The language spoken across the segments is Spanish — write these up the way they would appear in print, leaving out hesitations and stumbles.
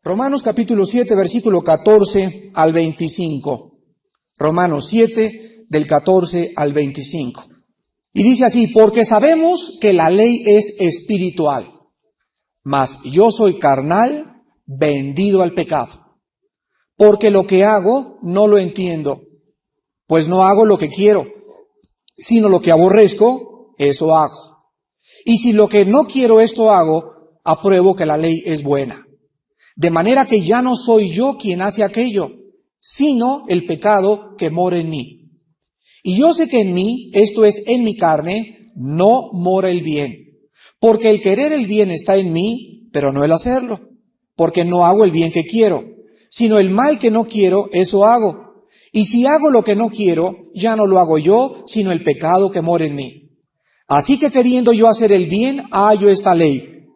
Romanos capítulo 7, versículo 14 al 25. Romanos 7, del 14 al 25. Y dice así: porque sabemos que la ley es espiritual, mas yo soy carnal, vendido al pecado. Porque lo que hago no lo entiendo, pues no hago lo que quiero, sino lo que aborrezco, eso hago. Y si lo que no quiero esto hago, apruebo que la ley es buena. De manera que ya no soy yo quien hace aquello, sino el pecado que mora en mí. Y yo sé que en mí, esto es, en mi carne, no mora el bien. Porque el querer el bien está en mí, pero no el hacerlo. Porque no hago el bien que quiero, sino el mal que no quiero, eso hago. Y si hago lo que no quiero, ya no lo hago yo, sino el pecado que mora en mí. Así que queriendo yo hacer el bien, hallo esta ley,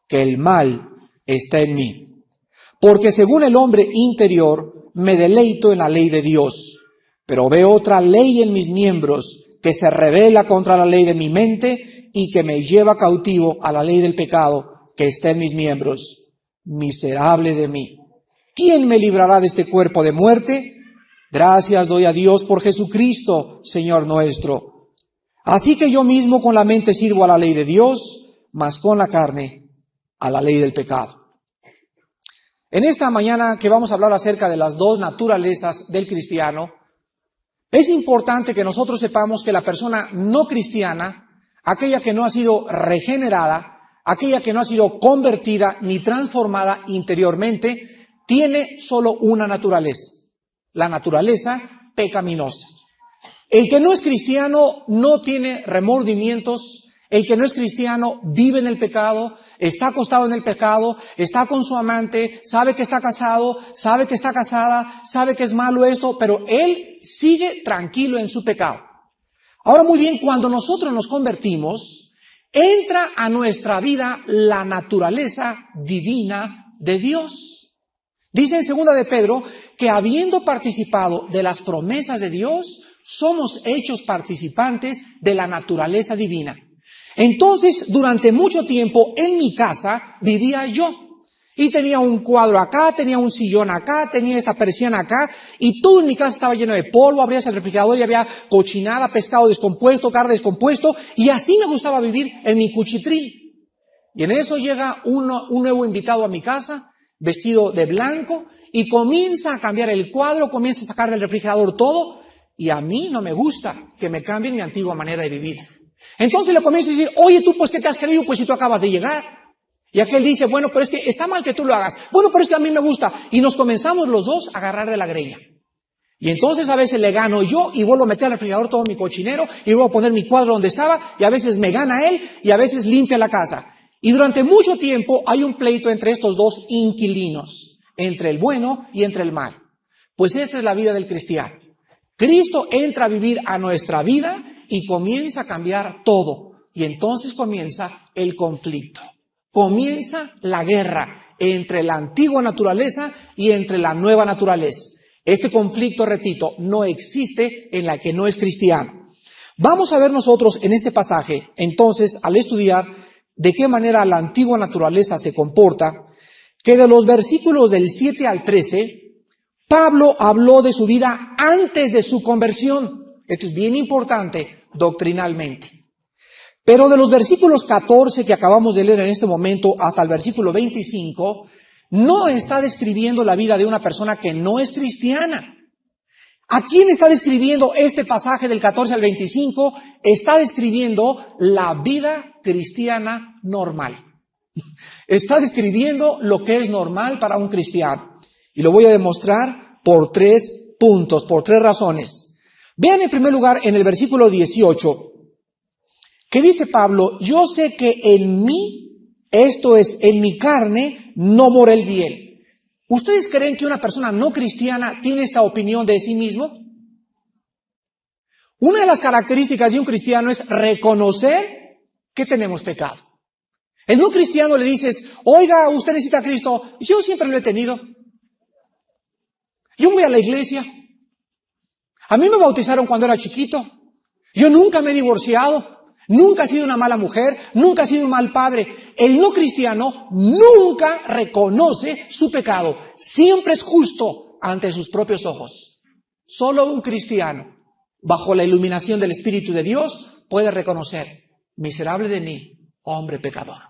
que el mal está en mí. Porque según el hombre interior, me deleito en la ley de Dios, pero veo otra ley en mis miembros que se rebela contra la ley de mi mente y que me lleva cautivo a la ley del pecado que está en mis miembros. Miserable de mí. ¿Quién me librará de este cuerpo de muerte? Gracias doy a Dios por Jesucristo, Señor nuestro. Así que yo mismo con la mente sirvo a la ley de Dios, mas con la carne a la ley del pecado. En esta mañana que vamos a hablar acerca de las dos naturalezas del cristiano, es importante que nosotros sepamos que la persona no cristiana, aquella que no ha sido regenerada, aquella que no ha sido convertida ni transformada interiormente, tiene solo una naturaleza, la naturaleza pecaminosa. El que no es cristiano no tiene remordimientos, el que no es cristiano vive en el pecado, está acostado en el pecado, está con su amante, sabe que está casado, sabe que está casada, sabe que es malo esto, pero él sigue tranquilo en su pecado. Ahora muy bien, cuando nosotros nos convertimos, entra a nuestra vida la naturaleza divina de Dios. Dice en 2 de Pedro que habiendo participado de las promesas de Dios, somos hechos participantes de la naturaleza divina. Entonces, durante mucho tiempo en mi casa vivía yo. Y tenía un cuadro acá, tenía un sillón acá, tenía esta persiana acá, y todo en mi casa estaba lleno de polvo, abrías el refrigerador y había cochinada, pescado descompuesto, carne descompuesto, y así me gustaba vivir en mi cuchitril. Y en eso llega un nuevo invitado a mi casa, vestido de blanco, y comienza a cambiar el cuadro, comienza a sacar del refrigerador todo, y a mí no me gusta que me cambien mi antigua manera de vivir. Entonces le comienzo a decir: oye, tú, pues, ¿qué te has creído? Pues si tú acabas de llegar. Y aquel dice: bueno, pero es que está mal que tú lo hagas. Bueno, pero es que a mí me gusta. Y nos comenzamos los dos a agarrar de la greña. Y entonces a veces le gano yo y vuelvo a meter al refrigerador todo mi cochinero y vuelvo a poner mi cuadro donde estaba, y a veces me gana él y a veces limpia la casa. Y durante mucho tiempo hay un pleito entre estos dos inquilinos, entre el bueno y entre el mal. Pues esta es la vida del cristiano. Cristo entra a vivir a nuestra vida y comienza a cambiar todo. Y entonces comienza el conflicto. Comienza la guerra entre la antigua naturaleza y entre la nueva naturaleza. Este conflicto, repito, no existe en la que no es cristiano. Vamos a ver nosotros en este pasaje, entonces, al estudiar de qué manera la antigua naturaleza se comporta, que de los versículos del 7 al 13, Pablo habló de su vida antes de su conversión. Esto es bien importante doctrinalmente. Pero de los versículos 14 que acabamos de leer en este momento hasta el versículo 25, no está describiendo la vida de una persona que no es cristiana. ¿A quién está describiendo este pasaje del 14 al 25? Está describiendo la vida cristiana normal. Está describiendo lo que es normal para un cristiano. Y lo voy a demostrar por 3 puntos, por 3 razones. Vean en primer lugar en el versículo 18, que dice Pablo: yo sé que en mí, esto es, en mi carne, no mora el bien. ¿Ustedes creen que una persona no cristiana tiene esta opinión de sí mismo? Una de las características de un cristiano es reconocer que tenemos pecado. El no cristiano le dices: oiga, usted necesita a Cristo. Yo siempre lo he tenido. Yo voy a la iglesia. A mí me bautizaron cuando era chiquito. Yo nunca me he divorciado. Nunca he sido una mala mujer, nunca he sido un mal padre. el no cristiano nunca reconoce su pecado. Siempre es justo ante sus propios ojos. Solo un cristiano, bajo la iluminación del Espíritu de Dios, puede reconocer: miserable de mí, hombre pecador.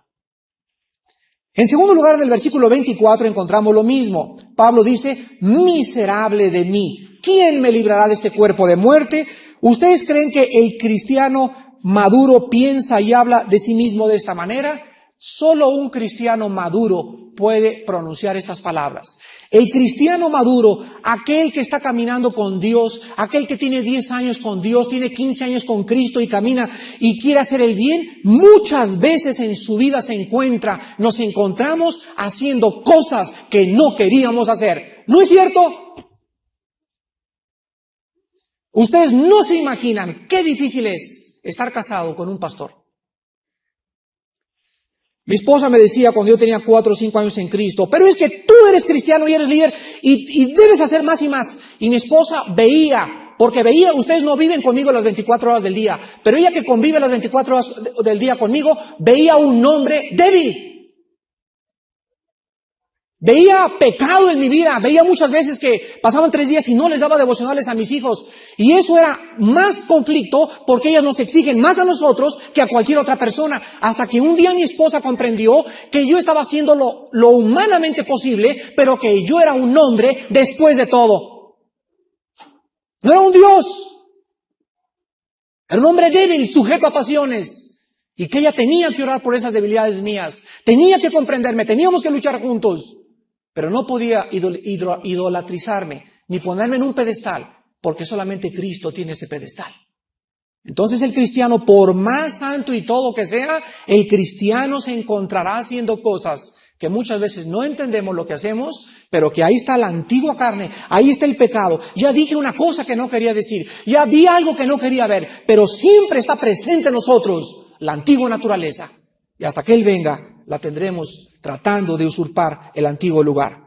En segundo lugar, en el versículo 24 encontramos lo mismo. Pablo dice: miserable de mí, ¿quién me librará de este cuerpo de muerte? ¿Ustedes creen que el cristiano maduro piensa y habla de sí mismo de esta manera? Solo un cristiano maduro puede pronunciar estas palabras. El cristiano maduro, aquel que está caminando con Dios, aquel que tiene 10 años con Dios, tiene 15 años con Cristo y camina y quiere hacer el bien, muchas veces en su vida nos encontramos haciendo cosas que no queríamos hacer. ¿No es cierto? Ustedes no se imaginan qué difícil es estar casado con un pastor. Mi esposa me decía cuando yo tenía 4 o 5 años en Cristo: pero es que tú eres cristiano y eres líder y debes hacer más y más. Y mi esposa veía, ustedes no viven conmigo las 24 horas del día, pero ella que convive las 24 horas del día conmigo, veía un hombre débil. Veía pecado en mi vida, veía muchas veces que pasaban 3 días y no les daba devocionales a mis hijos. Y eso era más conflicto porque ellas nos exigen más a nosotros que a cualquier otra persona. Hasta que un día mi esposa comprendió que yo estaba haciendo lo humanamente posible, pero que yo era un hombre después de todo. No era un Dios. Era un hombre débil, sujeto a pasiones. Y que ella tenía que orar por esas debilidades mías. Tenía que comprenderme, teníamos que luchar juntos. Pero no podía idolatrizarme, ni ponerme en un pedestal, porque solamente Cristo tiene ese pedestal. Entonces el cristiano, por más santo y todo que sea, el cristiano se encontrará haciendo cosas que muchas veces no entendemos lo que hacemos, pero que ahí está la antigua carne, ahí está el pecado. Ya dije una cosa que no quería decir, ya vi algo que no quería ver, pero siempre está presente en nosotros la antigua naturaleza. Y hasta que Él venga, la tendremos tratando de usurpar el antiguo lugar.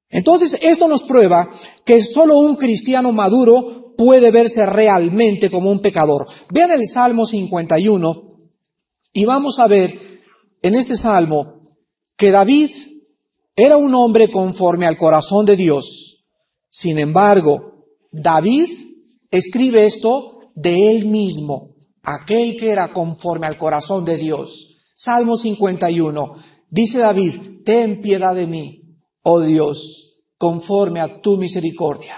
Entonces, esto nos prueba que solo un cristiano maduro puede verse realmente como un pecador. Vean el Salmo 51 y vamos a ver en este Salmo que David era un hombre conforme al corazón de Dios. Sin embargo, David escribe esto de él mismo, aquel que era conforme al corazón de Dios. Salmo 51, dice David: ten piedad de mí, oh Dios, conforme a tu misericordia.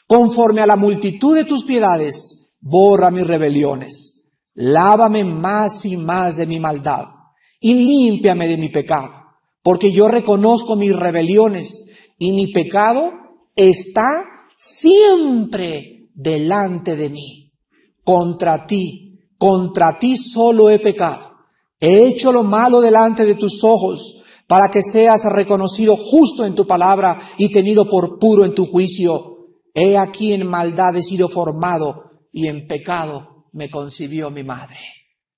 Conforme a la multitud de tus piedades, borra mis rebeliones. Lávame más y más de mi maldad y límpiame de mi pecado, porque yo reconozco mis rebeliones y mi pecado está siempre delante de mí. Contra ti solo he pecado. He hecho lo malo delante de tus ojos, para que seas reconocido justo en tu palabra y tenido por puro en tu juicio. He aquí en maldad he sido formado, y en pecado me concibió mi madre.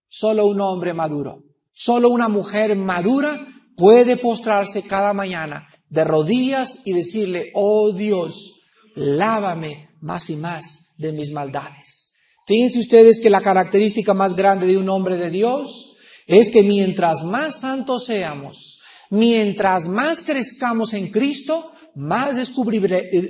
Solo un hombre maduro, solo una mujer madura puede postrarse cada mañana de rodillas y decirle: oh Dios, lávame más y más de mis maldades. Fíjense ustedes que la característica más grande de un hombre de Dios es que mientras más santos seamos, mientras más crezcamos en Cristo, más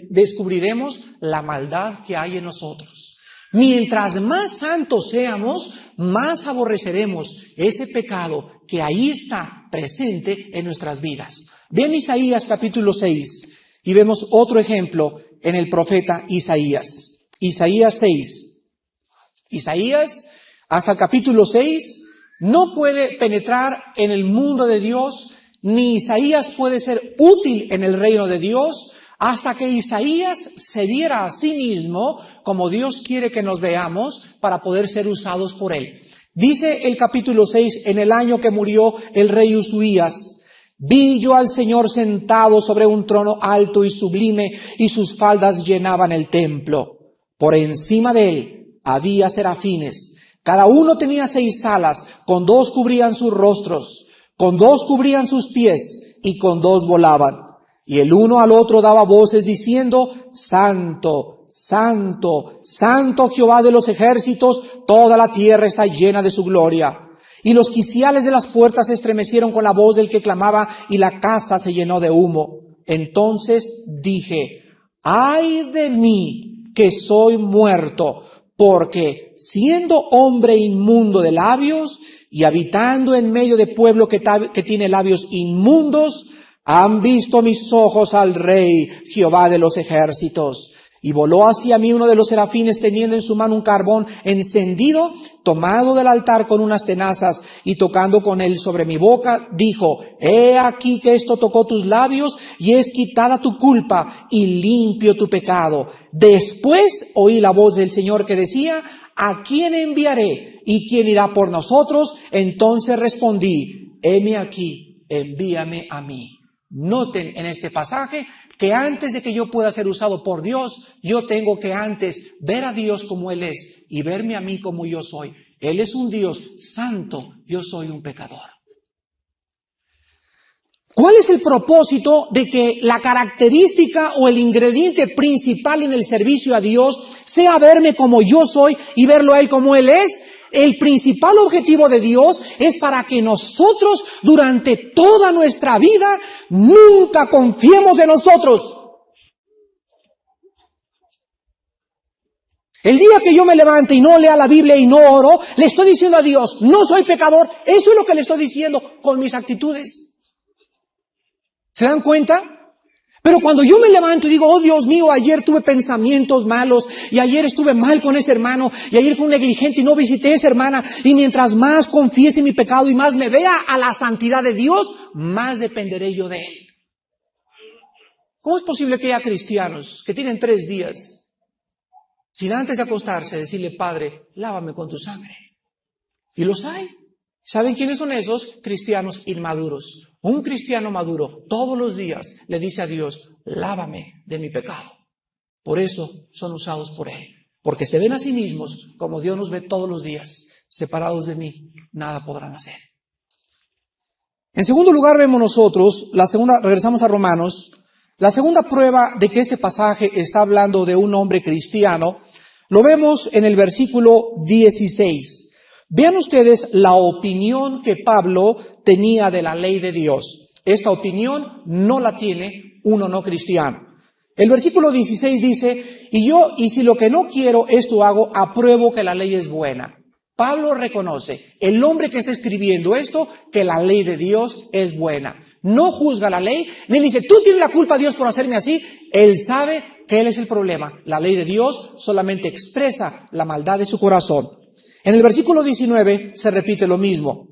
descubriremos la maldad que hay en nosotros. Mientras más santos seamos, más aborreceremos ese pecado que ahí está presente en nuestras vidas. Vean Isaías capítulo 6 y vemos otro ejemplo en el profeta Isaías. Isaías 6. Isaías, hasta el capítulo 6, no puede penetrar en el mundo de Dios, ni Isaías puede ser útil en el reino de Dios, hasta que Isaías se viera a sí mismo como Dios quiere que nos veamos para poder ser usados por Él. Dice el capítulo 6, en el año que murió el rey Usías, vi yo al Señor sentado sobre un trono alto y sublime, y sus faldas llenaban el templo. Por encima de él había serafines. Cada uno tenía 6 alas, con 2 cubrían sus rostros, con 2 cubrían sus pies, y con 2 volaban. Y el uno al otro daba voces diciendo: Santo, Santo, Santo Jehová de los ejércitos, toda la tierra está llena de su gloria. y los quiciales de las puertas se estremecieron con la voz del que clamaba, y la casa se llenó de humo. Entonces dije: ¡ay de mí, que soy muerto! Porque siendo hombre inmundo de labios y habitando en medio de pueblo que tiene labios inmundos, han visto mis ojos al Rey, Jehová de los ejércitos. Y voló hacia mí uno de los serafines teniendo en su mano un carbón encendido, tomado del altar con unas tenazas, y tocando con él sobre mi boca, dijo: he aquí que esto tocó tus labios, y es quitada tu culpa, y limpio tu pecado. Después oí la voz del Señor que decía: ¿a quién enviaré? ¿Y quién irá por nosotros? Entonces respondí: heme aquí, envíame a mí. Noten en este pasaje que antes de que yo pueda ser usado por Dios, yo tengo que antes ver a Dios como Él es y verme a mí como yo soy. Él es un Dios santo, yo soy un pecador. ¿Cuál es el propósito de que la característica o el ingrediente principal en el servicio a Dios sea verme como yo soy y verlo a Él como Él es? El principal objetivo de Dios es para que nosotros durante toda nuestra vida nunca confiemos en nosotros. El día que yo me levante y no lea la Biblia y no oro, le estoy diciendo a Dios: no soy pecador. Eso es lo que le estoy diciendo con mis actitudes. ¿Se dan cuenta? Pero cuando yo me levanto y digo: oh Dios mío, ayer tuve pensamientos malos, y ayer estuve mal con ese hermano, y ayer fui un negligente y no visité a esa hermana, y mientras más confiese mi pecado y más me vea a la santidad de Dios, más dependeré yo de Él. ¿Cómo es posible que haya cristianos que tienen 3 días sin antes de acostarse decirle: Padre, lávame con tu sangre? Y los hay. ¿Saben quiénes son esos? Cristianos inmaduros. Un cristiano maduro todos los días le dice a Dios: lávame de mi pecado. Por eso son usados por Él. Porque se ven a sí mismos como Dios nos ve todos los días. Separados de mí, nada podrán hacer. En segundo lugar vemos nosotros, regresamos a Romanos, la segunda prueba de que este pasaje está hablando de un hombre cristiano, lo vemos en el versículo 16. Vean ustedes la opinión que Pablo tenía de la ley de Dios. Esta opinión no la tiene uno no cristiano. El versículo 16 dice: y si lo que no quiero, esto hago, apruebo que la ley es buena. Pablo reconoce, el hombre que está escribiendo esto, que la ley de Dios es buena. No juzga la ley, ni dice: tú tienes la culpa, Dios, por hacerme así. Él sabe que él es el problema. La ley de Dios solamente expresa la maldad de su corazón. En el versículo 19 se repite lo mismo.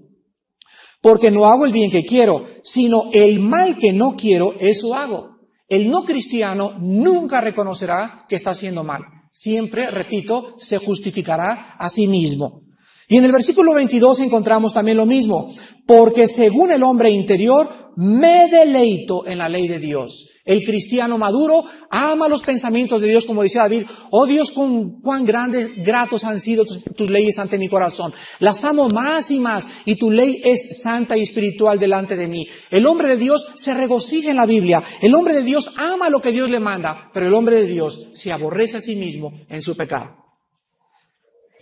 Porque no hago el bien que quiero, sino el mal que no quiero, eso hago. El no cristiano nunca reconocerá que está haciendo mal. Siempre, repito, se justificará a sí mismo. Y en el versículo 22 encontramos también lo mismo. Porque según el hombre interior, me deleito en la ley de Dios. El cristiano maduro ama los pensamientos de Dios, como decía David: oh Dios, cuán grandes, gratos han sido tus leyes ante mi corazón. Las amo más y más, y tu ley es santa y espiritual delante de mí. El hombre de Dios se regocija en la Biblia. El hombre de Dios ama lo que Dios le manda, pero el hombre de Dios se aborrece a sí mismo en su pecado.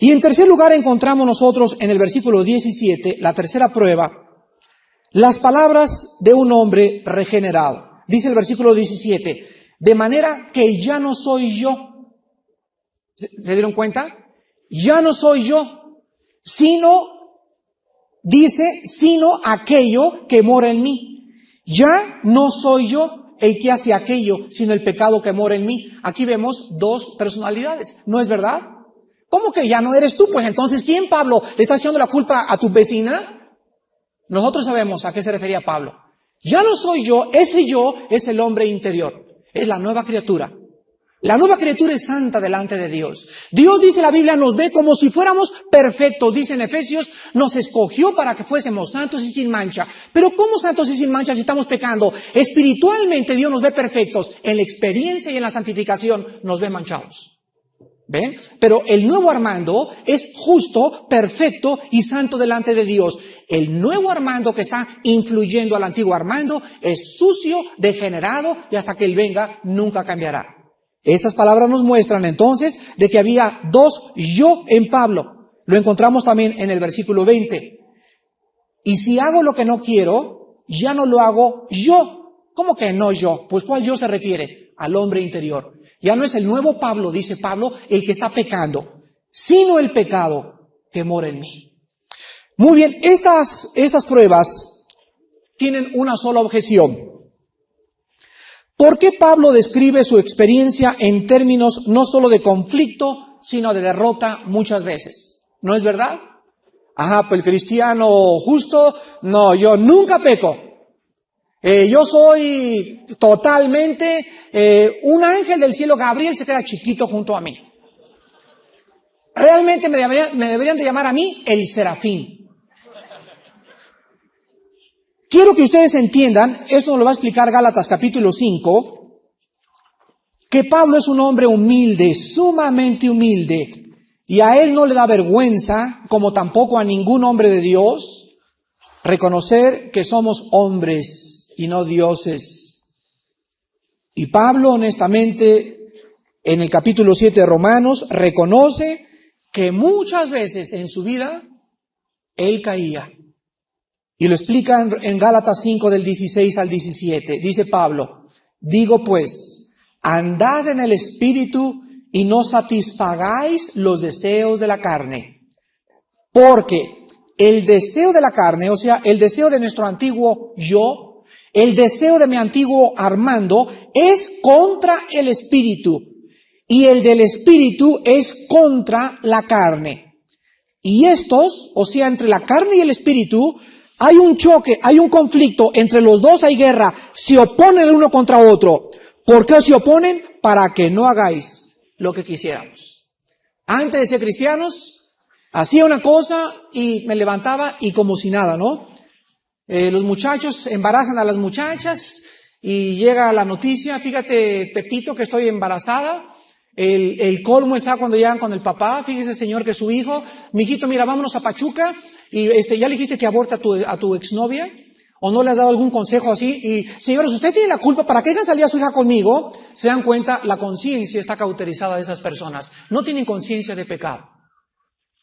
Y en tercer lugar encontramos nosotros en el versículo 17, la tercera prueba, las palabras de un hombre regenerado. Dice el versículo 17, de manera que ya no soy yo. ¿Se dieron cuenta? Ya no soy yo, sino aquello que mora en mí. Ya no soy yo el que hace aquello, sino el pecado que mora en mí. Aquí vemos 2 personalidades, ¿no es verdad? ¿Cómo que ya no eres tú? Pues entonces, ¿quién, Pablo? ¿Le estás echando la culpa a tu vecina? Nosotros sabemos a qué se refería Pablo. Ya no soy yo, ese yo es el hombre interior, es la nueva criatura. La nueva criatura es santa delante de Dios. Dios, dice la Biblia, nos ve como si fuéramos perfectos. Dice en Efesios, nos escogió para que fuésemos santos y sin mancha. Pero ¿cómo santos y sin mancha si estamos pecando? Espiritualmente Dios nos ve perfectos. En la experiencia y en la santificación nos ve manchados. ¿Ven? Pero el nuevo Armando es justo, perfecto y santo delante de Dios. El nuevo Armando que está influyendo al antiguo Armando es sucio, degenerado, y hasta que Él venga nunca cambiará. Estas palabras nos muestran entonces de que había 2 yo en Pablo. Lo encontramos también en el versículo 20. Y si hago lo que no quiero, ya no lo hago yo. ¿Cómo que no yo? Pues ¿cuál yo se refiere? Al hombre interior. Ya no es el nuevo Pablo, dice Pablo, el que está pecando, sino el pecado que mora en mí. Muy bien, estas pruebas tienen una sola objeción. ¿Por qué Pablo describe su experiencia en términos no solo de conflicto, sino de derrota muchas veces? ¿No es verdad? Ajá, pues el cristiano justo, no, yo nunca peco. Yo soy totalmente un ángel del cielo. Gabriel se queda chiquito junto a mí. Realmente me deberían de llamar a mí el serafín. Quiero que ustedes entiendan, esto nos lo va a explicar Gálatas capítulo 5, que Pablo es un hombre humilde, sumamente humilde, y a él no le da vergüenza, como tampoco a ningún hombre de Dios, reconocer que somos hombres y no dioses. Y Pablo, honestamente, en el capítulo 7 de Romanos, reconoce que muchas veces en su vida él caía. Y lo explica en Gálatas 5 del 16 al 17. Dice Pablo, digo pues, andad en el Espíritu y no satisfagáis los deseos de la carne. Porque el deseo de la carne, o sea, el deseo de nuestro antiguo yo, el deseo de mi antiguo Armando, es contra el Espíritu. Y el del Espíritu es contra la carne. Y estos, o sea, entre la carne y el Espíritu, hay un choque, hay un conflicto, entre los dos hay guerra, se oponen el uno contra otro. ¿Por qué se oponen? Para que no hagáis lo que quisiéramos. Antes de ser cristianos, hacía una cosa y me levantaba y como si nada, ¿no? Los muchachos embarazan a las muchachas y llega la noticia, fíjate Pepito que estoy embarazada. El colmo está cuando llegan con el papá, fíjese señor que su hijo, mijito mira vámonos a Pachuca y ya le dijiste que aborta a tu exnovia o no le has dado algún consejo así y señores usted tiene la culpa para que dejan salir a su hija conmigo. Se dan cuenta, la conciencia está cauterizada de esas personas, no tienen conciencia de pecado.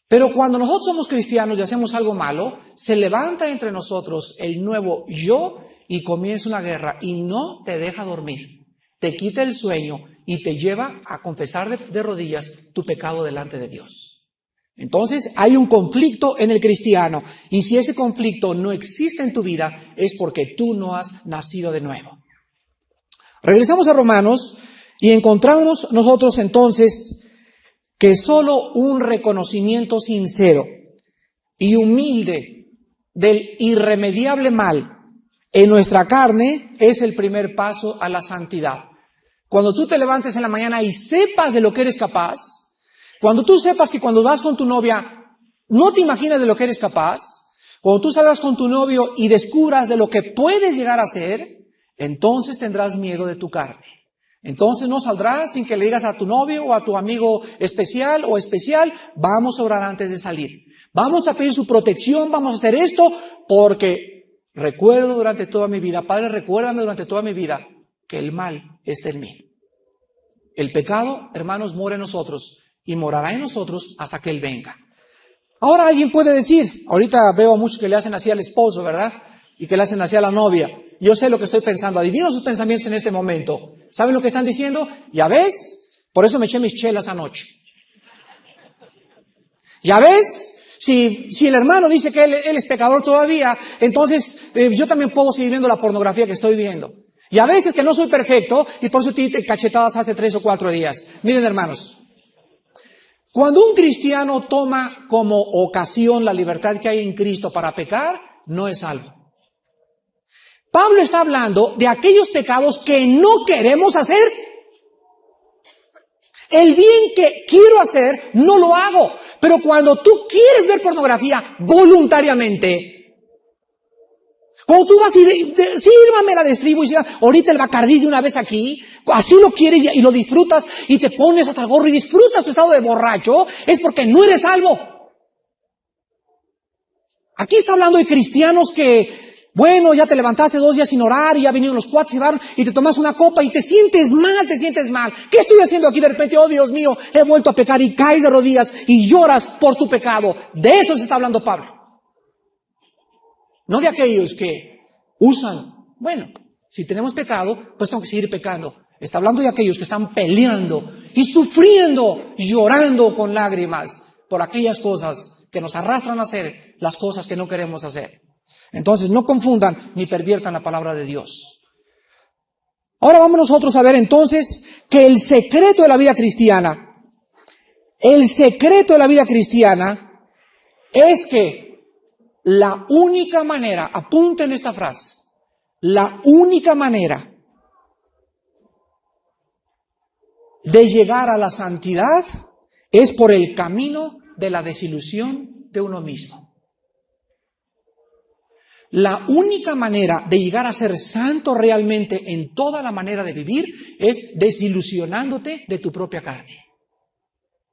Pero cuando nosotros somos cristianos y hacemos algo malo, se levanta entre nosotros el nuevo yo y comienza una guerra y no te deja dormir, te quita el sueño y te lleva a confesar de rodillas tu pecado delante de Dios. Entonces hay un conflicto en el cristiano y si ese conflicto no existe en tu vida es porque tú no has nacido de nuevo. Regresamos a Romanos y encontramos nosotros entonces que solo un reconocimiento sincero y humilde del irremediable mal en nuestra carne es el primer paso a la santidad. Cuando tú te levantes en la mañana y sepas de lo que eres capaz, cuando tú sepas que cuando vas con tu novia no te imaginas de lo que eres capaz, cuando tú salgas con tu novio y descubras de lo que puedes llegar a ser, entonces tendrás miedo de tu carne. Entonces no saldrás sin que le digas a tu novio o a tu amigo especial o especial, vamos a orar antes de salir. Vamos a pedir su protección, vamos a hacer esto, porque recuerdo durante toda mi vida, Padre, recuérdame durante toda mi vida que el mal está en mí. El pecado, hermanos, mora en nosotros y morará en nosotros hasta que Él venga. Ahora alguien puede decir, ahorita veo a muchos que le hacen así al esposo, ¿verdad? Y que le hacen así a la novia. Yo sé lo que estoy pensando, adivino sus pensamientos en este momento. ¿Saben lo que están diciendo? Ya ves, por eso me eché mis chelas anoche. Ya ves, si el hermano dice que él es pecador todavía, entonces yo también puedo seguir viendo la pornografía que estoy viendo. Y a veces que no soy perfecto y por eso te cachetadas hace 3 o 4 días. Miren hermanos, cuando un cristiano toma como ocasión la libertad que hay en Cristo para pecar, no es salvo. Pablo está hablando de aquellos pecados que no queremos hacer. El bien que quiero hacer, no lo hago. Pero cuando tú quieres ver pornografía voluntariamente, cuando tú vas y sírvame la destribo y dices, ahorita el Bacardí de una vez aquí, así lo quieres y lo disfrutas y te pones hasta el gorro y disfrutas tu estado de borracho, es porque no eres salvo. Aquí está hablando de cristianos que, bueno, ya te levantaste 2 días sin orar y ya vinieron los cuates y te tomas una copa y te sientes mal, ¿Qué estoy haciendo aquí de repente? Oh Dios mío, he vuelto a pecar y caes de rodillas y lloras por tu pecado. De eso se está hablando Pablo. No de aquellos que usan, bueno, si tenemos pecado, pues tengo que seguir pecando. Está hablando de aquellos que están peleando y sufriendo, llorando con lágrimas por aquellas cosas que nos arrastran a hacer las cosas que no queremos hacer. Entonces, no confundan ni perviertan la palabra de Dios. Ahora vamos nosotros a ver entonces que el secreto de la vida cristiana es que la única manera, apunten esta frase, la única manera de llegar a la santidad es por el camino de la desilusión de uno mismo. La única manera de llegar a ser santo realmente en toda la manera de vivir es desilusionándote de tu propia carne.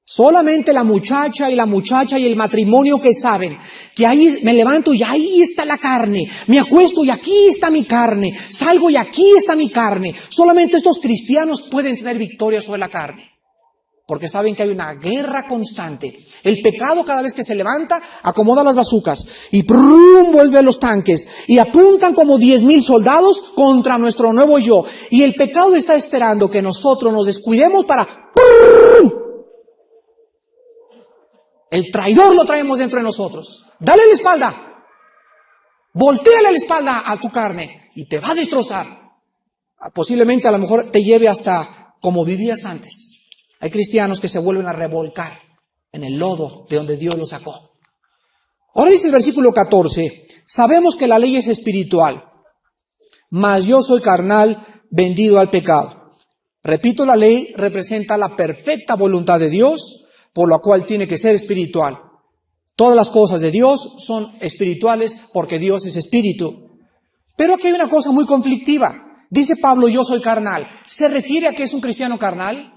Solamente la muchacha y el matrimonio que saben que ahí me levanto y ahí está la carne, me acuesto y aquí está mi carne, salgo y aquí está mi carne. Solamente estos cristianos pueden tener victoria sobre la carne, porque saben que hay una guerra constante. El pecado cada vez que se levanta acomoda las bazucas y ¡prum! Vuelve a los tanques y apuntan como 10,000 soldados contra nuestro nuevo yo. Y el pecado está esperando que nosotros nos descuidemos para ¡prum! El traidor lo traemos dentro de nosotros. Dale la espalda. Voltéale la espalda a tu carne y te va a destrozar. Posiblemente a lo mejor te lleve hasta como vivías antes. Hay cristianos que se vuelven a revolcar en el lodo de donde Dios los sacó. Ahora dice el versículo 14, sabemos que la ley es espiritual, mas yo soy carnal, vendido al pecado. Repito, la ley representa la perfecta voluntad de Dios, por lo cual tiene que ser espiritual. Todas las cosas de Dios son espirituales porque Dios es espíritu. Pero aquí hay una cosa muy conflictiva. Dice Pablo, yo soy carnal. ¿Se refiere a que es un cristiano carnal?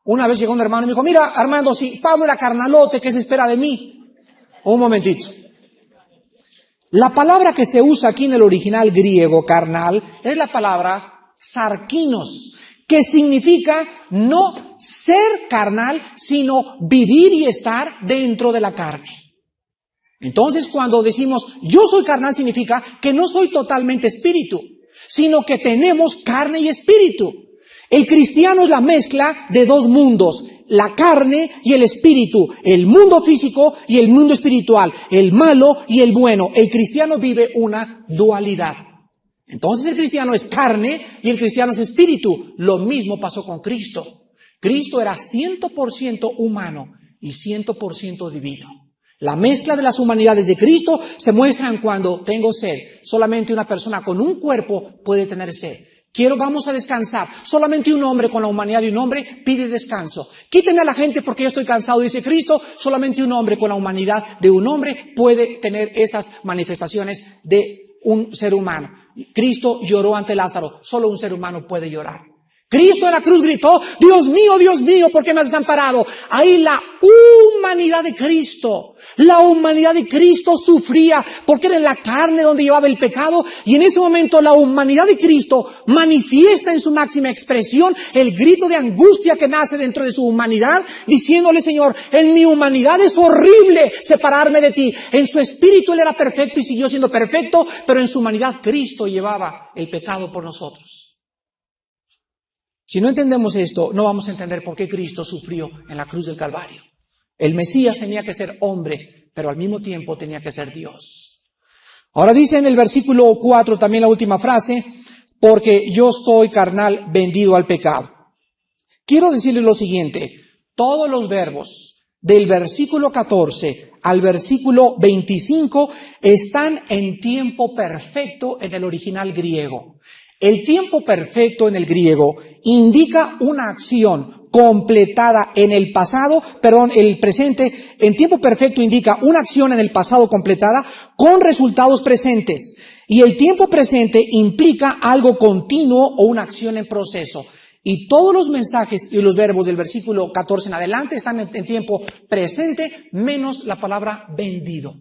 Una vez llegó un hermano y me dijo, mira, Armando, si Pablo era carnalote, ¿qué se espera de mí? Un momentito. La palabra que se usa aquí en el original griego, carnal, es la palabra sarkinos, que significa no ser carnal, sino vivir y estar dentro de la carne. Entonces, cuando decimos yo soy carnal, significa que no soy totalmente espíritu, sino que tenemos carne y espíritu. El cristiano es la mezcla de dos mundos, la carne y el espíritu, el mundo físico y el mundo espiritual, el malo y el bueno. El cristiano vive una dualidad. Entonces el cristiano es carne y el cristiano es espíritu. Lo mismo pasó con Cristo. Cristo era 100% humano y 100% divino. La mezcla de las humanidades de Cristo se muestra cuando tengo sed. Solamente una persona con un cuerpo puede tener sed. Vamos a descansar. Solamente un hombre con la humanidad de un hombre pide descanso. Quíteme a la gente porque yo estoy cansado, dice Cristo. Solamente un hombre con la humanidad de un hombre puede tener esas manifestaciones de un ser humano. Cristo lloró ante Lázaro. Solo un ser humano puede llorar. Cristo en la cruz gritó, Dios mío, ¿por qué me has desamparado? Ahí la humanidad de Cristo sufría porque era en la carne donde llevaba el pecado, y en ese momento la humanidad de Cristo manifiesta en su máxima expresión el grito de angustia que nace dentro de su humanidad, diciéndole, Señor, en mi humanidad es horrible separarme de ti. En su espíritu Él era perfecto y siguió siendo perfecto, pero en su humanidad Cristo llevaba el pecado por nosotros. Si no entendemos esto, no vamos a entender por qué Cristo sufrió en la cruz del Calvario. El Mesías tenía que ser hombre, pero al mismo tiempo tenía que ser Dios. Ahora dice en el versículo 4 también la última frase, porque yo estoy carnal, vendido al pecado. Quiero decirles lo siguiente, todos los verbos del versículo 14 al versículo 25 están en tiempo perfecto en el original griego. El tiempo perfecto en el griego indica una acción completada en el pasado, el presente. El tiempo perfecto indica una acción en el pasado completada con resultados presentes. Y el tiempo presente implica algo continuo o una acción en proceso. Y todos los mensajes y los verbos del versículo 14 en adelante están en tiempo presente, menos la palabra vendido.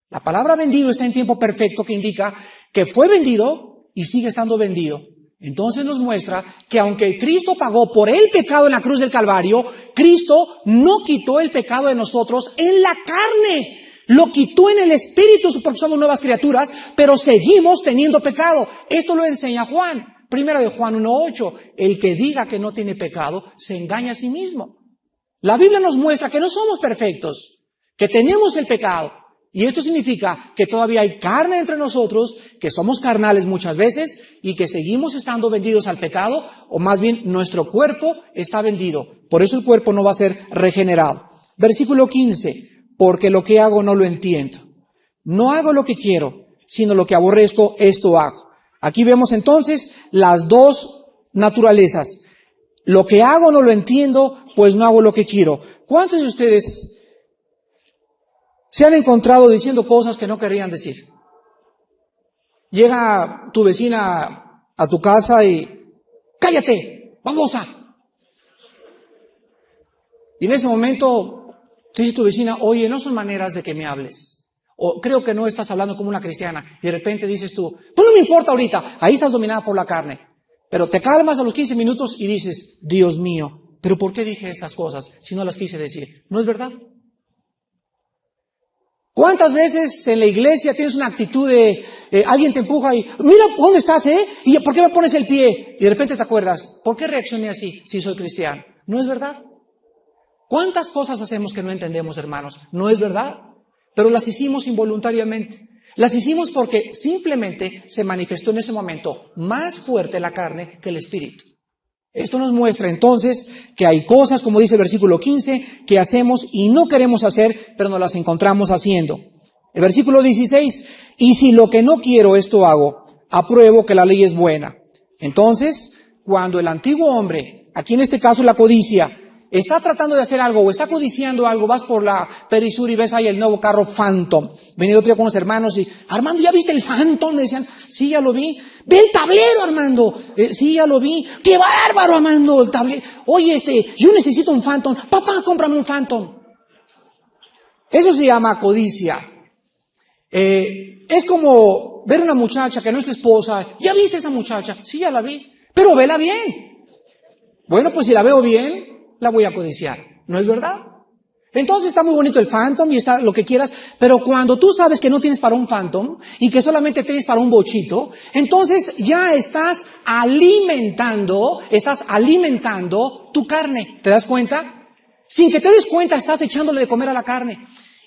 La palabra vendido está en tiempo perfecto, que indica que fue vendido y sigue estando vendido. Entonces nos muestra que aunque Cristo pagó por el pecado en la cruz del Calvario, Cristo no quitó el pecado de nosotros en la carne. Lo quitó en el Espíritu porque somos nuevas criaturas, pero seguimos teniendo pecado. Esto lo enseña Juan. Primero de Juan 1:8. El que diga que no tiene pecado, se engaña a sí mismo. La Biblia nos muestra que no somos perfectos, que tenemos el pecado. Y esto significa que todavía hay carne entre nosotros, que somos carnales muchas veces y que seguimos estando vendidos al pecado, o más bien nuestro cuerpo está vendido. Por eso el cuerpo no va a ser regenerado. Versículo 15. Porque lo que hago no lo entiendo. No hago lo que quiero, sino lo que aborrezco, esto hago. Aquí vemos entonces las dos naturalezas. Lo que hago no lo entiendo, pues no hago lo que quiero. ¿Cuántos de ustedes se han encontrado diciendo cosas que no querían decir? Llega tu vecina a tu casa y ¡cállate, babosa! Y en ese momento te dice tu vecina, oye, no son maneras de que me hables. O creo que no estás hablando como una cristiana. Y de repente dices tú, pues no me importa ahorita, ahí estás dominada por la carne. Pero te calmas a los 15 minutos y dices, Dios mío, ¿pero por qué dije esas cosas si no las quise decir? ¿No es verdad? ¿Cuántas veces en la iglesia tienes una actitud de, alguien te empuja y, mira, ¿dónde estás, ¿Y por qué me pones el pie? Y de repente te acuerdas, ¿por qué reaccioné así si soy cristiano? ¿No es verdad? ¿Cuántas cosas hacemos que no entendemos, hermanos? ¿No es verdad? Pero las hicimos involuntariamente. Las hicimos porque simplemente se manifestó en ese momento más fuerte la carne que el espíritu. Esto nos muestra entonces que hay cosas, como dice el versículo 15, que hacemos y no queremos hacer, pero nos las encontramos haciendo. El versículo 16, y si lo que no quiero esto hago, apruebo que la ley es buena. Entonces, cuando el antiguo hombre, aquí en este caso la codicia, está tratando de hacer algo o está codiciando algo, vas por la Perisur y ves ahí el nuevo carro Phantom. Venía el otro día con unos hermanos y, Armando, ¿ya viste el Phantom? Me decían, sí, ya lo vi. Ve el tablero, Armando. Sí, ya lo vi. ¡Qué bárbaro, Armando! El tablero. Oye, yo necesito un Phantom. Papá, cómprame un Phantom. Eso se llama codicia. Es como ver una muchacha que no es tu esposa. ¿Ya viste esa muchacha? Sí, ya la vi. Pero vela bien. Bueno, pues si la veo bien, la voy a codiciar. ¿No es verdad? Entonces está muy bonito el Phantom y está lo que quieras, pero cuando tú sabes que no tienes para un Phantom y que solamente tienes para un bochito, entonces ya estás alimentando tu carne. ¿Te das cuenta? Sin que te des cuenta, estás echándole de comer a la carne.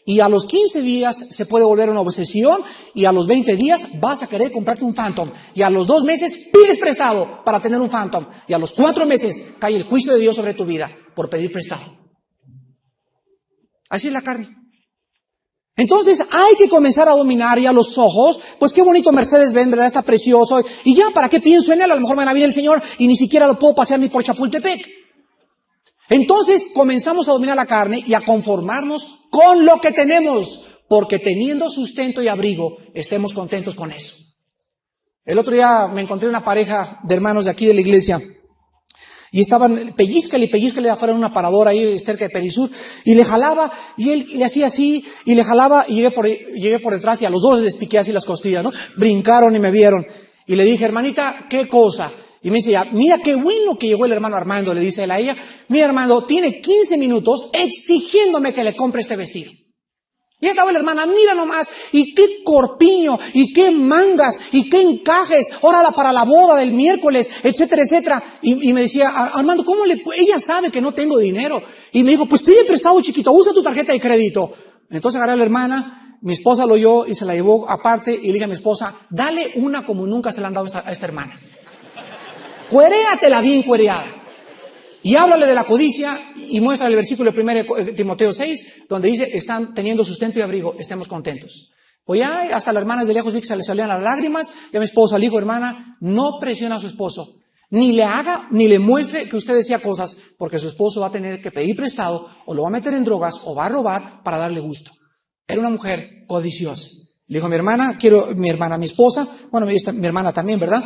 Y a los 15 días se puede volver una obsesión y a los 20 días vas a querer comprarte un Phantom. Y a los 2 meses pides prestado para tener un Phantom. Y a los 4 meses cae el juicio de Dios sobre tu vida por pedir prestado. Así es la carne. Entonces hay que comenzar a dominar ya los ojos. Pues qué bonito Mercedes-Benz, ¿verdad? Está precioso. Y ya, ¿para qué pienso en él? A lo mejor me viene el Señor y ni siquiera lo puedo pasear ni por Chapultepec. Entonces comenzamos a dominar la carne y a conformarnos con lo que tenemos, porque teniendo sustento y abrigo, estemos contentos con eso. El otro día me encontré una pareja de hermanos de aquí de la iglesia y estaban pellizcale afuera en una paradora ahí cerca de Perisur y le jalaba y él le hacía así y le jalaba y llegué por detrás y a los dos les piqué así las costillas, ¿no? Brincaron y me vieron y le dije, hermanita, ¿qué cosa? Y me dice, mira qué bueno que llegó el hermano Armando, le dice él a ella. Mira, Armando, tiene 15 minutos exigiéndome que le compre este vestido. Y estaba la hermana, mira nomás, y qué corpiño, y qué mangas, y qué encajes, órala para la boda del miércoles, etcétera, etcétera. Y me decía, Armando, ¿cómo ella sabe que no tengo dinero? Y me dijo, pues pide prestado, chiquito, usa tu tarjeta de crédito. Entonces agarré a la hermana, mi esposa lo oyó y se la llevó aparte, y le dije a mi esposa, dale una como nunca se la han dado a esta hermana. Cueréatela bien cuereada. Y háblale de la codicia y muestra el versículo de 1 Timoteo 6, donde dice, están teniendo sustento y abrigo, estemos contentos. Pues ya hasta las hermanas de lejos vi que se le salían las lágrimas, y a mi esposa le dijo, hermana, no presiona a su esposo, ni le haga, ni le muestre que usted decía cosas, porque su esposo va a tener que pedir prestado, o lo va a meter en drogas, o va a robar para darle gusto. Era una mujer codiciosa. Le dijo, mi esposa, bueno, mi hermana también, ¿verdad?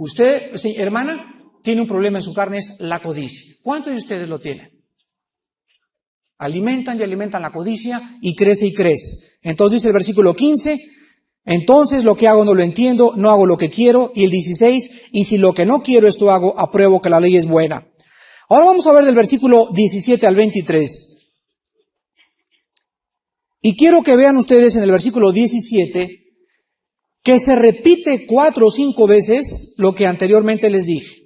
Usted, sí, hermana, tiene un problema en su carne, es la codicia. ¿Cuántos de ustedes lo tienen? Alimentan y alimentan la codicia y crece y crece. Entonces dice el versículo 15, entonces lo que hago no lo entiendo, no hago lo que quiero. Y el 16, y si lo que no quiero esto hago, apruebo que la ley es buena. Ahora vamos a ver del versículo 17 al 23. Y quiero que vean ustedes en el versículo 17 que se repite 4 o 5 veces lo que anteriormente les dije.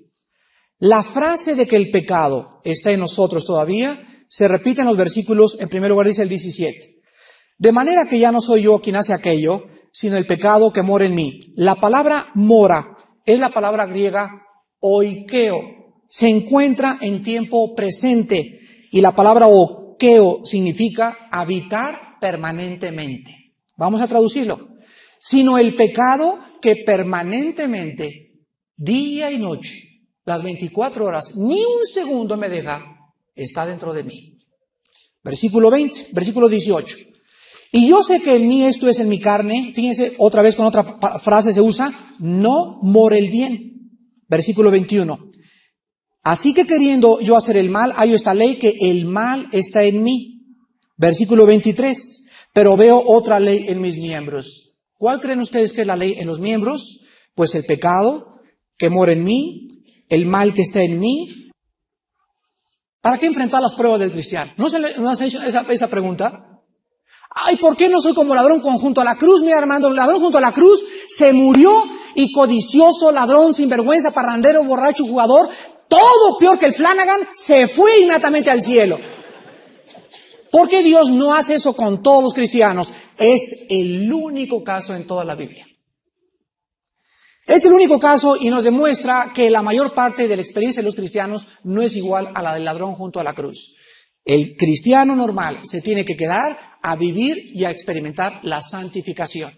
La frase de que el pecado está en nosotros todavía se repite en los versículos, en primer lugar dice el 17. De manera que ya no soy yo quien hace aquello, sino el pecado que mora en mí. La palabra mora es la palabra griega oikeo. Se encuentra en tiempo presente y la palabra oikeo significa habitar permanentemente. Vamos a traducirlo. Sino el pecado que permanentemente, día y noche, las 24 horas, ni un segundo me deja, está dentro de mí. Versículo 18. Y yo sé que en mí esto es en mi carne, fíjense, otra vez con otra frase se usa, no mora el bien. Versículo 21. Así que queriendo yo hacer el mal, hay esta ley que el mal está en mí. Versículo 23. Pero veo otra ley en mis miembros. ¿Cuál creen ustedes que es la ley en los miembros? Pues el pecado que mora en mí, el mal que está en mí. ¿Para qué enfrentar las pruebas del cristiano? ¿No se han hecho esa pregunta? Ay, ¿por qué no soy como ladrón junto a la cruz? Mira, Armando, el ladrón junto a la cruz se murió y codicioso, ladrón, sinvergüenza, parrandero, borracho, jugador, todo peor que el Flanagan, se fue inmediatamente al cielo. ¿Por qué Dios no hace eso con todos los cristianos? Es el único caso en toda la Biblia. Es el único caso y nos demuestra que la mayor parte de la experiencia de los cristianos no es igual a la del ladrón junto a la cruz. El cristiano normal se tiene que quedar a vivir y a experimentar la santificación,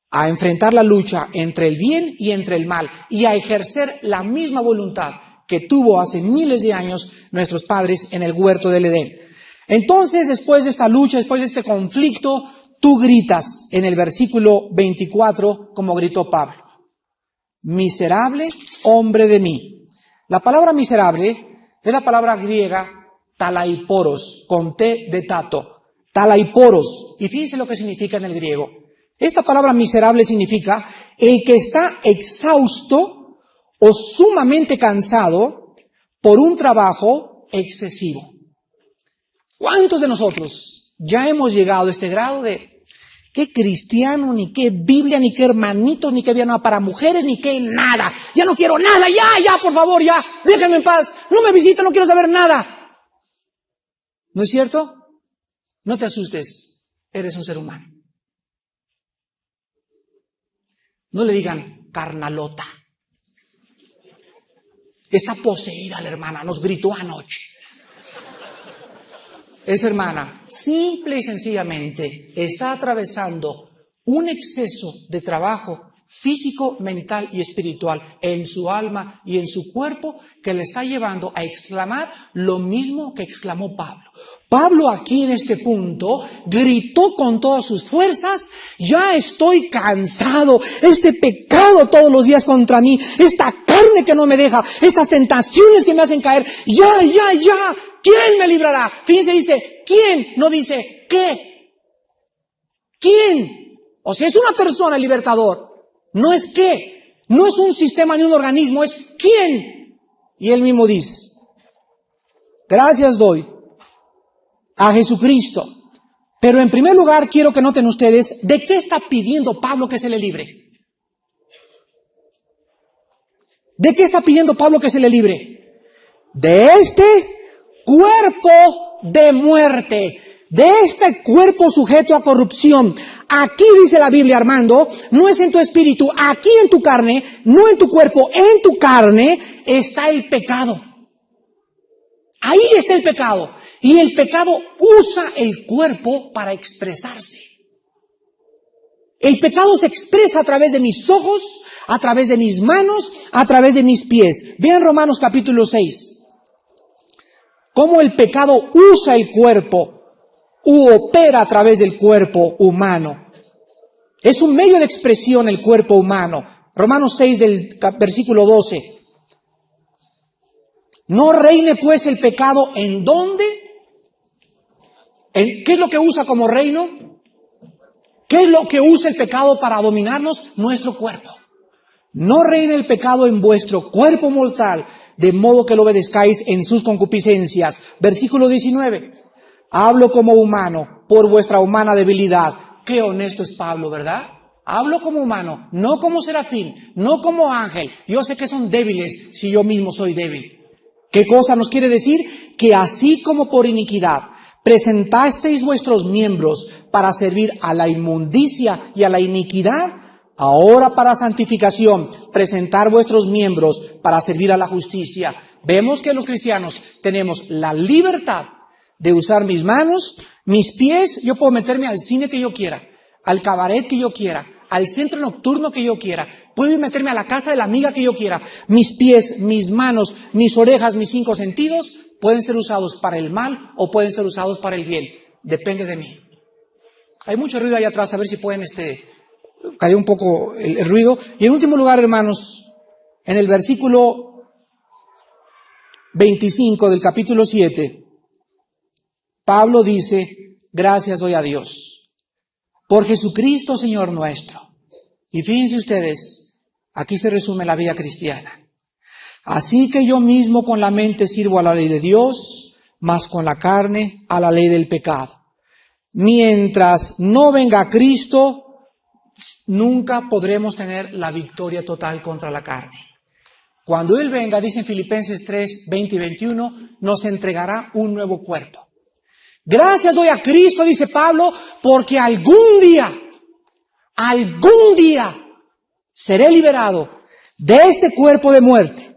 a enfrentar la lucha entre el bien y entre el mal y a ejercer la misma voluntad que tuvo hace miles de años nuestros padres en el huerto del Edén. Entonces, después de esta lucha, después de este conflicto, tú gritas en el versículo 24, como gritó Pablo. Miserable hombre de mí. La palabra miserable es la palabra griega talaiporos, con T de tato. Talaiporos. Y fíjense lo que significa en el griego. Esta palabra miserable significa el que está exhausto o sumamente cansado por un trabajo excesivo. ¿Cuántos de nosotros ya hemos llegado a este grado de qué cristiano, ni qué Biblia, ni qué hermanitos, ni qué vida nueva para mujeres, ni qué nada? Ya no quiero nada, ya, por favor, ya, déjenme en paz, no me visiten, no quiero saber nada. ¿No es cierto? No te asustes, eres un ser humano. No le digan carnalota. Está poseída la hermana, nos gritó anoche. Esa hermana, simple y sencillamente, está atravesando un exceso de trabajo físico, mental y espiritual en su alma y en su cuerpo que le está llevando a exclamar lo mismo que exclamó Pablo. Pablo aquí en este punto gritó con todas sus fuerzas, ya estoy cansado, este pecado todos los días contra mí, esta carne que no me deja, estas tentaciones que me hacen caer, ya, ¿quién me librará? Fíjense, dice, ¿quién? No dice, ¿qué? ¿Quién? O sea, es una persona el libertador, no es qué, no es un sistema ni un organismo, es ¿quién? Y él mismo dice, gracias doy a Jesucristo. Pero en primer lugar quiero que noten ustedes de qué está pidiendo Pablo que se le libre. ¿De qué está pidiendo Pablo que se le libre? De este cuerpo de muerte, de este cuerpo sujeto a corrupción. Aquí dice la Biblia, Armando, no es en tu espíritu, aquí en tu carne, no en tu cuerpo, en tu carne está el pecado. Ahí está el pecado. Y el pecado usa el cuerpo para expresarse. El pecado se expresa a través de mis ojos, a través de mis manos, a través de mis pies. Vean Romanos capítulo 6. Cómo el pecado usa el cuerpo u opera a través del cuerpo humano. Es un medio de expresión el cuerpo humano. Romanos 6 del versículo 12. No reine pues el pecado ¿en dónde? ¿Qué es lo que usa como reino? ¿Qué es lo que usa el pecado para dominarnos? Nuestro cuerpo. No reine el pecado en vuestro cuerpo mortal, de modo que lo obedezcáis en sus concupiscencias. Versículo 19. Hablo como humano por vuestra humana debilidad. Qué honesto es Pablo, ¿verdad? Hablo como humano, no como serafín, no como ángel. Yo sé que son débiles si yo mismo soy débil. ¿Qué cosa nos quiere decir? Que así como por iniquidad presentasteis vuestros miembros para servir a la inmundicia y a la iniquidad, ahora para santificación presentar vuestros miembros para servir a la justicia. Vemos que los cristianos tenemos la libertad de usar mis manos, mis pies. Yo puedo meterme al cine que yo quiera, al cabaret que yo quiera, al centro nocturno que yo quiera. Puedo meterme a la casa de la amiga que yo quiera. Mis pies, mis manos, mis orejas, mis 5 sentidos pueden ser usados para el mal o pueden ser usados para el bien. Depende de mí. Hay mucho ruido ahí atrás, a ver si pueden callar un poco el ruido. Y en último lugar, hermanos, en el versículo 25 del capítulo 7, Pablo dice, gracias doy a Dios por Jesucristo Señor nuestro. Y fíjense ustedes, aquí se resume la vida cristiana. Así que yo mismo con la mente sirvo a la ley de Dios, mas con la carne a la ley del pecado. Mientras no venga Cristo, nunca podremos tener la victoria total contra la carne. Cuando Él venga, dice en Filipenses 3, 20 y 21, nos entregará un nuevo cuerpo. Gracias doy a Cristo, dice Pablo, porque algún día seré liberado de este cuerpo de muerte.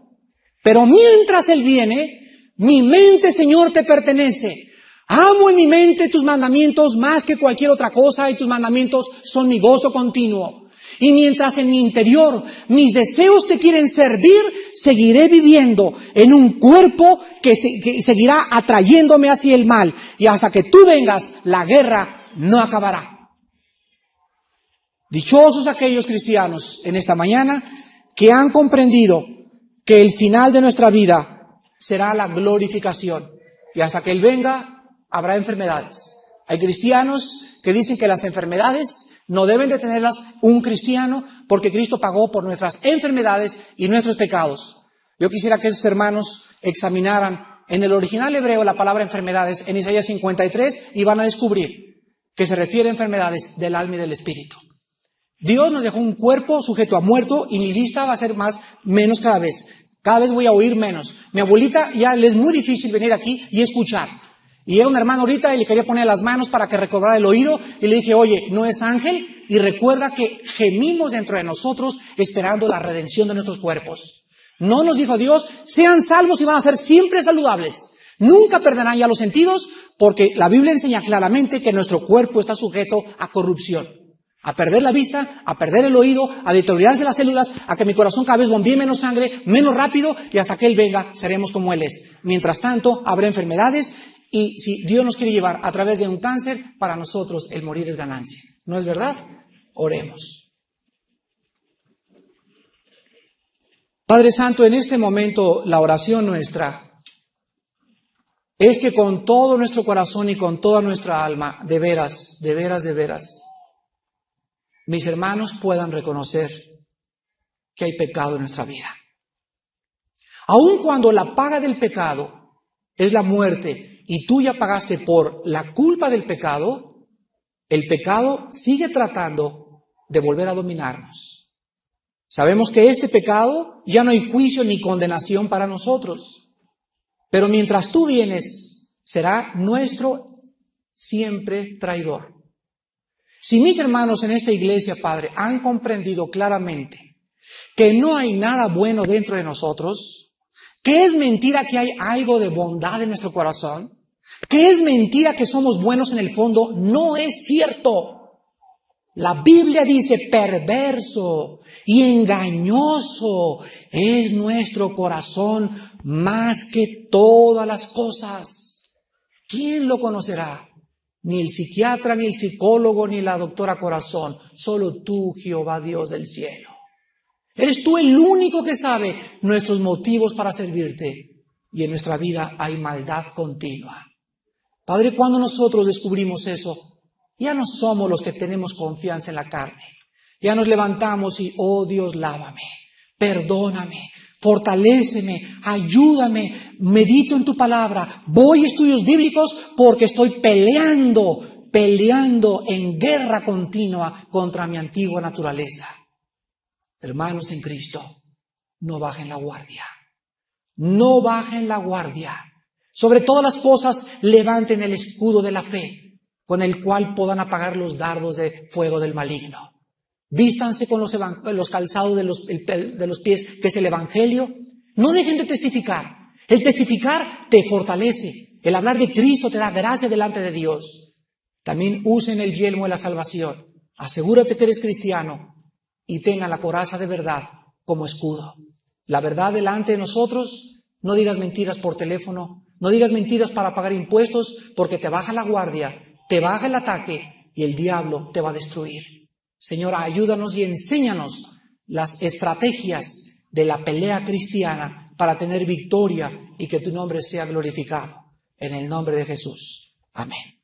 Pero mientras Él viene, mi mente, Señor, te pertenece. Amo en mi mente tus mandamientos más que cualquier otra cosa y tus mandamientos son mi gozo continuo. Y mientras en mi interior mis deseos te quieren servir, seguiré viviendo en un cuerpo que seguirá atrayéndome hacia el mal. Y hasta que tú vengas, la guerra no acabará. Dichosos aquellos cristianos en esta mañana que han comprendido que el final de nuestra vida será la glorificación. Y hasta que Él venga, habrá enfermedades. Hay cristianos que dicen que las enfermedades no deben de tenerlas un cristiano porque Cristo pagó por nuestras enfermedades y nuestros pecados. Yo quisiera que esos hermanos examinaran en el original hebreo la palabra enfermedades en Isaías 53 y van a descubrir que se refiere a enfermedades del alma y del espíritu. Dios nos dejó un cuerpo sujeto a muerto y mi vista va a ser menos cada vez. Cada vez voy a oír menos. Mi abuelita ya le es muy difícil venir aquí y escuchar. Y era un hermano ahorita y le quería poner las manos para que recobrara el oído y le dije, oye, no es ángel y recuerda que gemimos dentro de nosotros esperando la redención de nuestros cuerpos. No nos dijo Dios, sean salvos y van a ser siempre saludables. Nunca perderán ya los sentidos porque la Biblia enseña claramente que nuestro cuerpo está sujeto a corrupción. A perder la vista, a perder el oído, a deteriorarse las células, a que mi corazón cada vez bombee menos sangre, menos rápido y hasta que Él venga seremos como Él es. Mientras tanto habrá enfermedades. Y si Dios nos quiere llevar a través de un cáncer, para nosotros el morir es ganancia. ¿No es verdad? Oremos. Padre Santo, en este momento la oración nuestra es que con todo nuestro corazón y con toda nuestra alma, de veras, mis hermanos puedan reconocer que hay pecado en nuestra vida. Aun cuando la paga del pecado es la muerte, y tú ya pagaste por la culpa del pecado, el pecado sigue tratando de volver a dominarnos. Sabemos que este pecado ya no hay juicio ni condenación para nosotros, pero mientras tú vienes, será nuestro siempre traidor. Si mis hermanos en esta iglesia, Padre, han comprendido claramente que no hay nada bueno dentro de nosotros, que es mentira que hay algo de bondad en nuestro corazón, que es mentira que somos buenos en el fondo, no es cierto. La Biblia dice perverso y engañoso es nuestro corazón más que todas las cosas. ¿Quién lo conocerá? Ni el psiquiatra, ni el psicólogo, ni la doctora corazón. Solo tú, Jehová Dios del cielo. Eres tú el único que sabe nuestros motivos para servirte. Y en nuestra vida hay maldad continua. Padre, cuando nosotros descubrimos eso, ya no somos los que tenemos confianza en la carne. Ya nos levantamos y, oh Dios, lávame, perdóname, fortaléceme, ayúdame, medito en tu palabra, voy a estudios bíblicos porque estoy peleando en guerra continua contra mi antigua naturaleza. Hermanos en Cristo, no bajen la guardia. No bajen la guardia. Sobre todas las cosas, levanten el escudo de la fe, con el cual puedan apagar los dardos de fuego del maligno. Vístanse con los calzados de los pies, que es el Evangelio. No dejen de testificar. El testificar te fortalece. El hablar de Cristo te da gracia delante de Dios. También usen el yelmo de la salvación. Asegúrate que eres cristiano y tengan la coraza de verdad como escudo. La verdad delante de nosotros. No digas mentiras por teléfono. No digas mentiras para pagar impuestos, porque te baja la guardia, te baja el ataque y el diablo te va a destruir. Señor, ayúdanos y enséñanos las estrategias de la pelea cristiana para tener victoria y que tu nombre sea glorificado. En el nombre de Jesús. Amén.